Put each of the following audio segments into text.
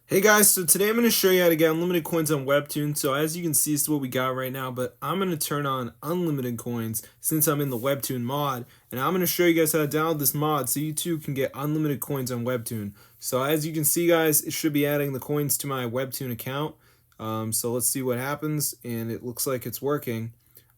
Hey guys, so today I'm going to show you how to get unlimited coins on WebToon. So as you can see, this is what we got right now, but I'm going to turn on unlimited coins since I'm in the WebToon mod. And I'm going to show you guys how to download this mod so you too can get unlimited coins on WebToon. So as you can see guys, it should be adding the coins to my WebToon account. So let's see what happens, and it looks like it's working.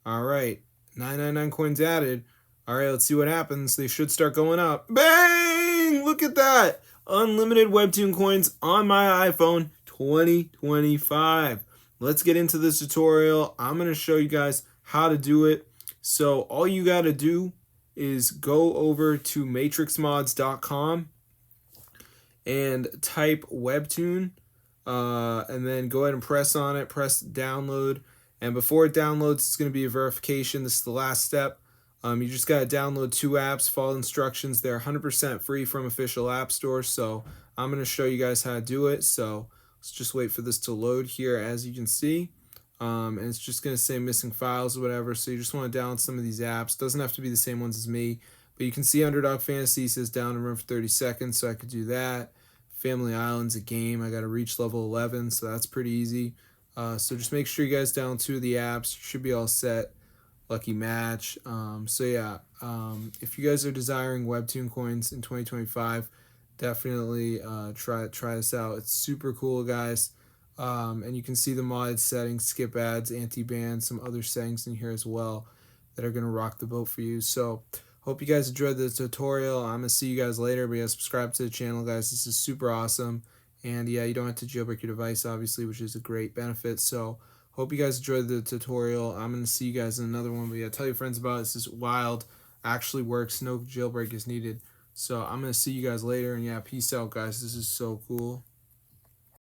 Alright, 999 coins added. Alright, let's see what happens. They should start going up. Bang! Look at that! Unlimited WebToon coins on my iPhone 2025. Let's get into this tutorial. I'm going to show you guys how to do it. So all you got to do is go over to matrixmods.com and type WebToon, and then go ahead and press on it, press download. And before it downloads, it's going to be a verification. This is the last step. You just got to download 2 apps, follow instructions. They're 100% free from official app stores. So I'm going to show you guys how to do it. So let's just wait for this to load here, as you can see. And it's just going to say missing files or whatever. So you just want to download some of these apps. Doesn't have to be the same ones as me. But you can see Underdog Fantasy says down and run for 30 seconds. So I could do that. Family Island's a game. I got to reach level 11. So that's pretty easy. So just make sure you guys download 2 of the apps. You should be all set. Lucky match. So yeah, if you guys are desiring WebToon coins in 2025, definitely try this out. It's super cool, guys. And you can see the mod settings, skip ads, anti-ban, some other settings in here as well that are gonna rock the boat for you. So hope you guys enjoyed the tutorial. I'm gonna see you guys later. But yeah, subscribe to the channel, guys. This is super awesome. And yeah, you don't have to jailbreak your device, obviously, which is a great benefit. So hope you guys enjoyed the tutorial. I'm going to see you guys in another one. But yeah, tell your friends about it. This is wild. Actually works. No jailbreak is needed. So I'm going to see you guys later. And yeah, peace out, guys. This is so cool.